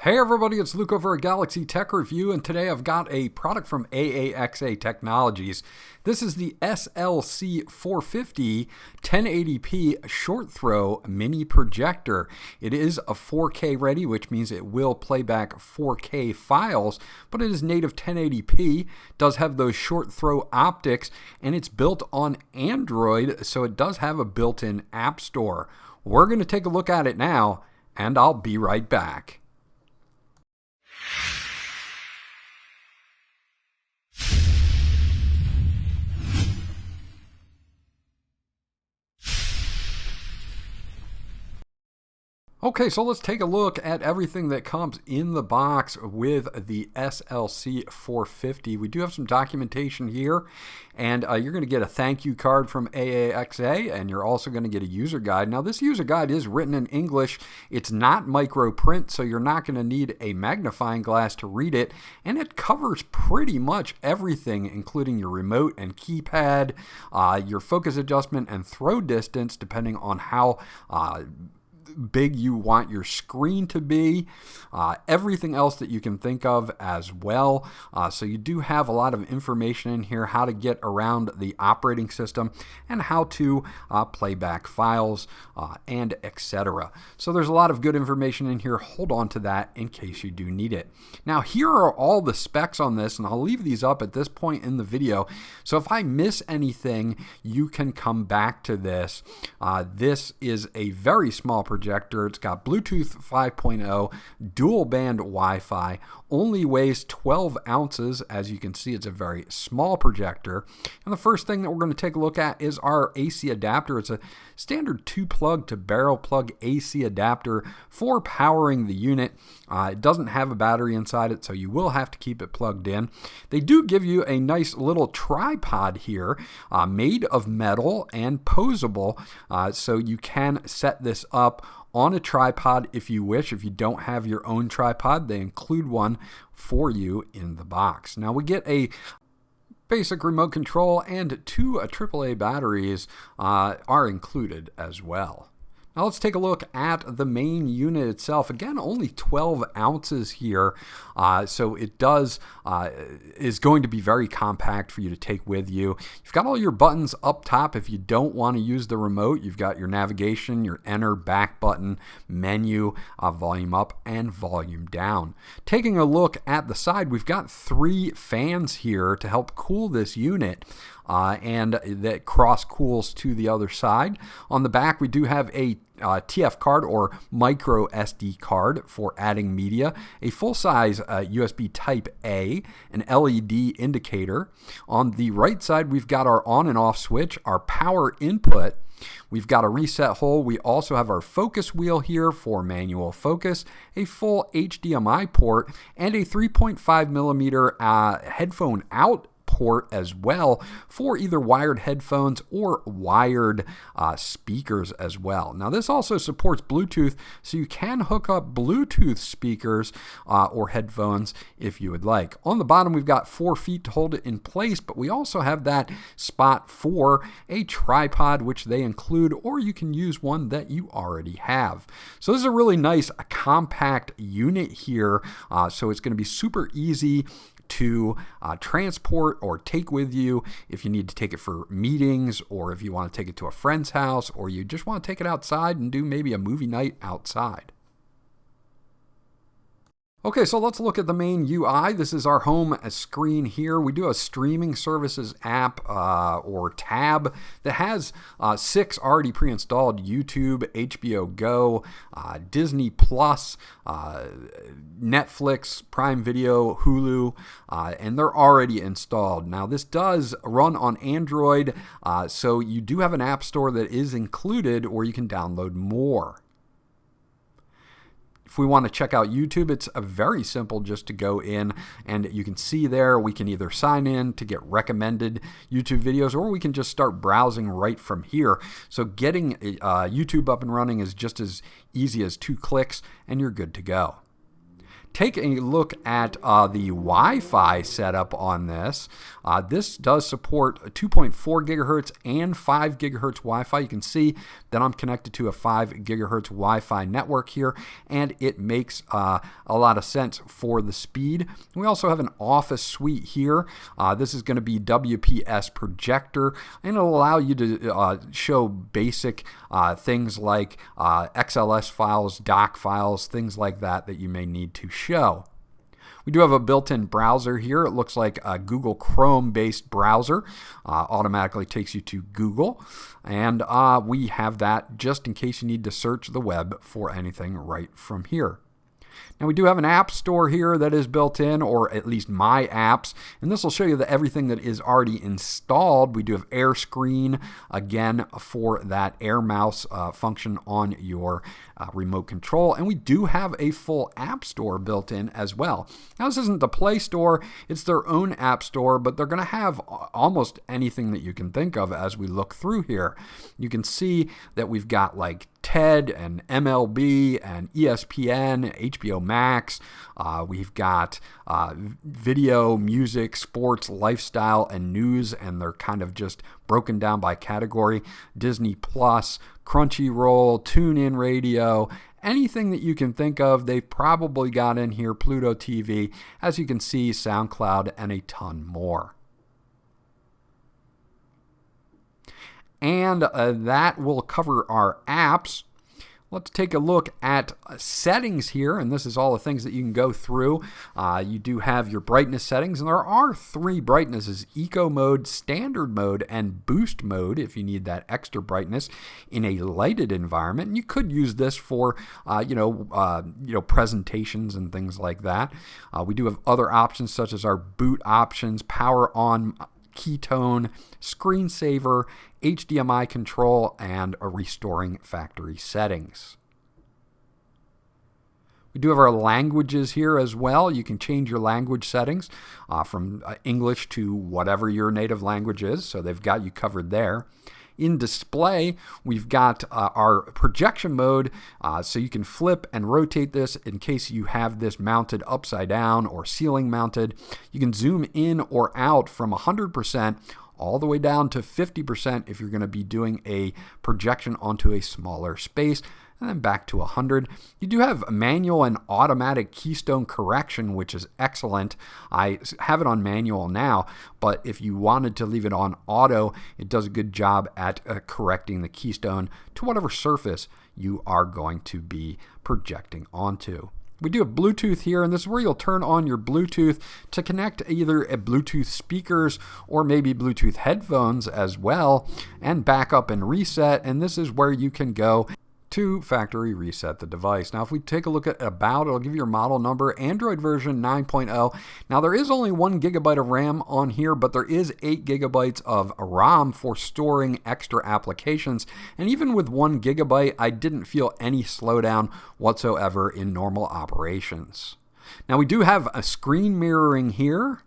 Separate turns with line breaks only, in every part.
Hey everybody, it's Luke over at Galaxy Tech Review, and today I've got a product from AAXA Technologies. This is the SLC450 1080p short throw mini projector. It is a 4K ready, which means it will play back 4K files, but it is native 1080p, does have those short throw optics, and it's built on Android, so it does have a built-in app store. We're going to take a look at it now, and I'll be right back. Okay, so let's take a look at everything that comes in the box with the SLC450. We do have some documentation here, and you're going to get a thank you card from AAXA, and you're also going to get a user guide. Now, this user guide is written in English. It's not micro print, so you're not going to need a magnifying glass to read it, and it covers pretty much everything, including your remote and keypad, your focus adjustment and throw distance, depending on how big you want your screen to be, everything else that you can think of as well. So you do have a lot of information in here, how to get around the operating system and how to play back files and etc. So there's a lot of good information in here. Hold on to that in case you do need it. Now here are all the specs on this, and I'll leave these up at this point in the video. So if I miss anything, you can come back to this. This is a very small projector. It's got Bluetooth 5.0, dual band Wi-Fi, only weighs 12 ounces. As you can see, it's a very small projector. And the first thing that we're going to take a look at is our AC adapter. It's a standard 2-plug to barrel plug AC adapter for powering the unit. It doesn't have a battery inside it, so you will have to keep it plugged in. They do give you a nice little tripod here, made of metal and posable, so you can set this up on a tripod if you wish. If you don't have your own tripod, they include one for you in the box. Now we get a basic remote control, and 2 AAA batteries are included as well. Now let's take a look at the main unit itself. Again, only 12 ounces here, so it is going to be very compact for you to take with you. You've got all your buttons up top. If you don't want to use the remote, you've got your navigation, your enter, back button, menu, volume up and volume down. Taking a look at the side, we've got 3 fans here to help cool this unit. And that cross cools to the other side. On the back, we do have a TF card or micro SD card for adding media, a full-size USB Type A, an LED indicator. On the right side, we've got our on and off switch, our power input. We've got a reset hole. We also have our focus wheel here for manual focus, a full HDMI port, and a 3.5 millimeter headphone out port as well for either wired headphones or wired speakers as well. Now this also supports Bluetooth, so you can hook up Bluetooth speakers or headphones if you would like. On the bottom, we've got 4 feet to hold it in place, but we also have that spot for a tripod, which they include, or you can use one that you already have. So this is a really nice compact unit here, so it's going to be super easy to transport or take with you if you need to take it for meetings, or if you want to take it to a friend's house, or you just want to take it outside and do maybe a movie night outside. Okay, so let's look at the main UI. This is our home screen here. We do a streaming services app or tab that has 6 already pre-installed: YouTube, HBO Go, Disney Plus, Netflix, Prime Video, Hulu, and they're already installed. Now this does run on Android, so you do have an app store that is included, or you can download more. If we want to check out YouTube, it's very simple just to go in, and you can see there we can either sign in to get recommended YouTube videos, or we can just start browsing right from here. So getting YouTube up and running is just as easy as 2 clicks, and you're good to go. take a look at the Wi-Fi setup on this, this does support 2.4 gigahertz and 5 gigahertz Wi-Fi. You can see that I'm connected to a 5 gigahertz Wi-Fi network here, and it makes a lot of sense for the speed. We also have an office suite here. This is going to be WPS Projector, and it'll allow you to show basic things like XLS files, doc files, things like that that you may need to show. We do have a built-in browser here. It looks like a Google Chrome-based browser. Automatically takes you to Google. And we have that just in case you need to search the web for anything right from here. Now we do have an app store here that is built in, or at least my apps, and this will show you everything that is already installed. We do have Air Screen, again, for that Air Mouse function on your remote control, and we do have a full app store built in as well. Now this isn't the Play Store, it's their own app store, but they're going to have almost anything that you can think of as we look through here. You can see that we've got like TED and MLB and ESPN, HBO Max. We've got video, music, sports, lifestyle, and news, and they're kind of just broken down by category. Disney Plus, Crunchyroll, TuneIn Radio, anything that you can think of, they've probably got in here. Pluto TV, as you can see, SoundCloud, and a ton more. And that will cover our apps. Let's take a look at settings here, and this is all the things that you can go through. You do have your brightness settings, and there are 3 brightnesses: Eco Mode, Standard Mode, and Boost Mode if you need that extra brightness in a lighted environment. And you could use this for presentations and things like that. We do have other options such as our boot options, power on, ketone, screensaver, HDMI control, and a restoring factory settings. We do have our languages here as well. You can change your language settings from English to whatever your native language is, so they've got you covered there. In display, we've got our projection mode, so you can flip and rotate this in case you have this mounted upside down or ceiling mounted. You can zoom in or out from 100% all the way down to 50% if you're going to be doing a projection onto a smaller space, and then back to 100. You do have manual and automatic keystone correction, which is excellent. I have it on manual now, but if you wanted to leave it on auto, it does a good job at correcting the keystone to whatever surface you are going to be projecting onto. We do have Bluetooth here, and this is where you'll turn on your Bluetooth to connect either a Bluetooth speakers or maybe Bluetooth headphones as well, and back up and reset, and this is where you can go to factory reset the device. Now if we take a look at About, it'll give you your model number, Android version 9.0. Now there is only 1 gigabyte of RAM on here, but there is 8 gigabytes of ROM for storing extra applications, and even with 1 gigabyte I didn't feel any slowdown whatsoever in normal operations. Now we do have a screen mirroring here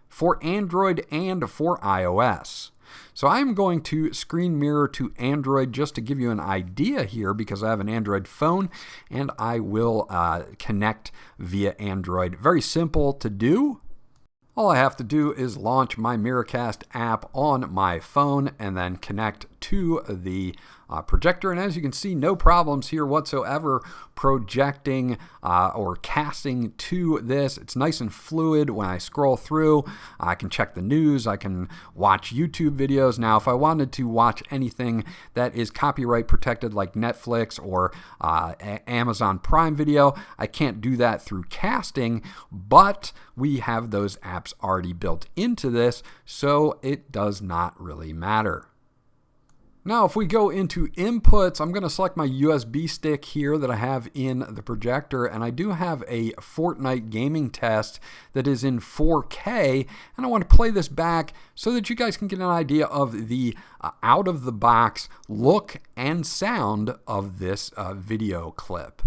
for Android and for iOS. So I'm going to screen mirror to Android just to give you an idea here, because I have an Android phone and I will connect via Android. Very simple to do. All I have to do is launch my Miracast app on my phone and then connect to the projector, and as you can see, no problems here whatsoever projecting or casting to this. It's nice and fluid. When I scroll through, I can check the news, I can watch YouTube videos. Now if I wanted to watch anything that is copyright protected like Netflix or Amazon Prime Video, I can't do that through casting, but we have those apps already built into this, so it does not really matter. Now if we go into inputs, I'm going to select my USB stick here that I have in the projector, and I do have a Fortnite gaming test that is in 4K, and I want to play this back so that you guys can get an idea of the out-of-the-box look and sound of this video clip.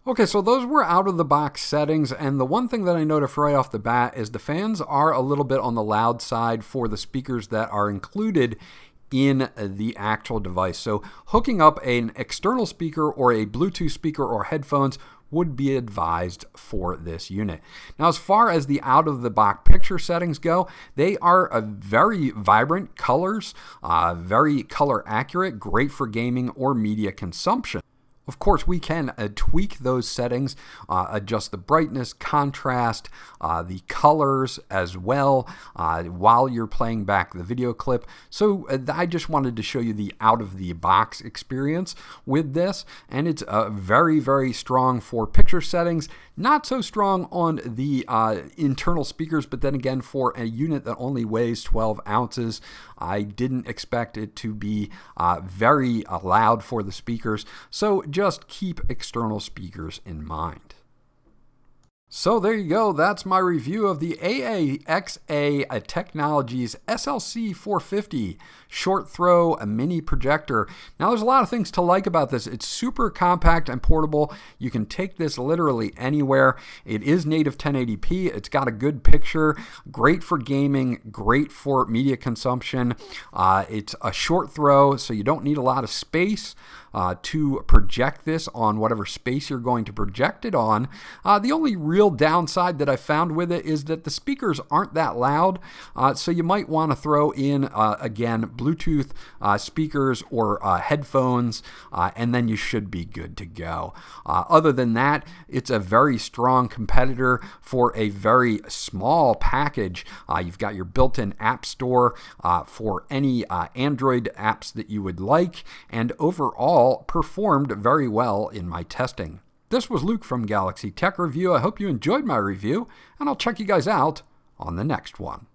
Okay, so those were out of the box settings, and the one thing that I noticed right off the bat is the fans are a little bit on the loud side for the speakers that are included in the actual device. So hooking up an external speaker or a Bluetooth speaker or headphones would be advised for this unit. Now, as far as the out-of-the-box picture settings go, they are a very vibrant colors, very color accurate, great for gaming or media consumption. Of course, we can tweak those settings, adjust the brightness, contrast, the colors as well while you're playing back the video clip. So I just wanted to show you the out-of-the-box experience with this, and it's very, very strong for picture settings. Not so strong on the internal speakers, but then again, for a unit that only weighs 12 ounces, I didn't expect it to be very loud for the speakers. So just keep external speakers in mind. So there you go. That's my review of the AAXA Technologies SLC450 short throw mini projector. Now, there's a lot of things to like about this. It's super compact and portable. You can take this literally anywhere. It is native 1080p. It's got a good picture, great for gaming, great for media consumption. It's a short throw, so you don't need a lot of space to project this on whatever space you're going to project it on. The only real downside that I found with it is that the speakers aren't that loud, so you might want to throw in, again, Bluetooth speakers or headphones, and then you should be good to go. Other than that, it's a very strong competitor for a very small package. You've got your built-in app store for any Android apps that you would like, and overall performed very well in my testing. This was Luke from Galaxy Tech Review. I hope you enjoyed my review, and I'll check you guys out on the next one.